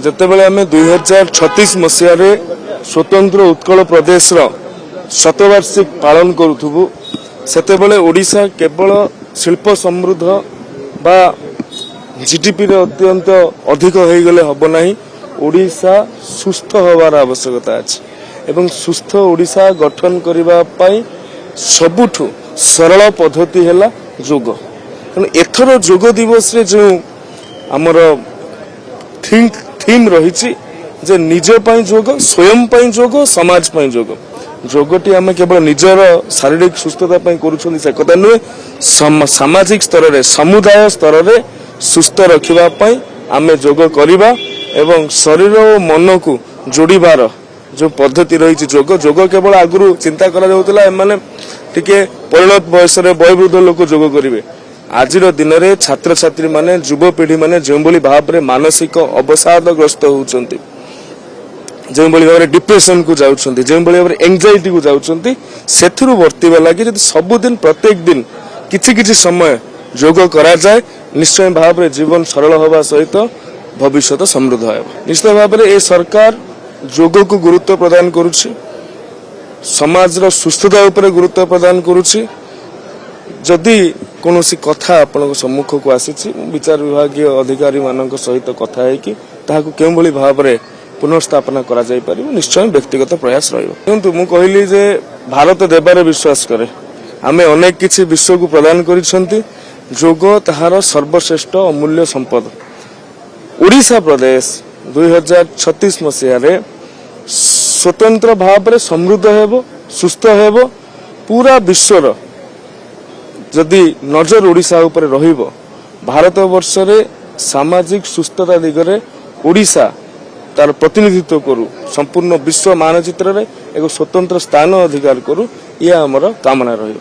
ଯେତେବେଳେ ଆମେ 2036 ମସିହାରେ स्वतंत्र उत्कल प्रदेश शतवार्षिक पालन करूथुबु सेतेबेले ओडिशा केवल शिल्प समृद्ध बा जीडीपी रे अत्यंत अधिक हो गले हबो नाही। ओडिशा सुस्थ होवार आवश्यकता अछि एवं सुस्थ ओडिशा गठन करिबा पई सबुठु सरल पद्धति हैला जोग। एथर जोग दिवस रे जो हमर थीम रही जे निज पई जोग, स्वयं पई जोग, समाज पई जोग। जोगटी आम केवल निजर शारीरिक सुस्थता पई करूछन से कथा नुहे, सामाजिक स्तर रे समुदाय स्तर रे सुस्थ रखिबा पई आमे जोग करिबा एवं शरीर और मन को जोड़ीबार जो पद्धति रही जोग। जोग केवल आगु चिंता करा जाउतला माने टिके परिणत बयस रे वयोवृद्ध लोक जोग करिवे। आज दिन में छात्र छात्री माने युवपीढ़ी माने जो भाव में मानसिक अवसादग्रस्त होउछंती, जो भाव में डिप्रेशन को जाउछंती, जो भाव में एंजाइटी को जाउछंती, सेथुरु वर्तिबा लागि जदि सबुदिन प्रत्येक दिन किछि किछि समय जोग करा जाए निश्चय भाव में जीवन सरल होगा सहित भविष्य समृद्ध हो। निश्चित भाव में ये सरकार जोग को गुरुत्व प्रदान करुछि, समाज रो सुस्थता उपरे गुरुत्व प्रदान करुछि। जदि कौन कथा आपण सम्मुख को आसी विचार विभाग अधिकारी मान सहित कथा है कि के भाव में पुनर्स्थापना करा जाई परिबो, निश्चय व्यक्तिगत प्रयास रहिबो। मु कहली जे भारत देबार विश्वास करे, आमे अनेक किछि विश्व को प्रदान करिसंती। जोग ताहार सर्वश्रेष्ठ अमूल्य संपद। ओडिशा प्रदेश 2036 मसीह रे स्वतंत्र भाव में समृद्ध हेबो, सुस्थ हेबो। पूरा विश्वर जदि नजर ओडिशा उपरे रहिबो, भारत वर्ष रे सामाजिक सुस्थता दिगरे ओडिशा तार प्रतिनिधित्व करू, संपूर्ण विश्व मानचित्र रे एक स्वतंत्र स्थान अधिकार करू, यह हमर कामना रहिबो।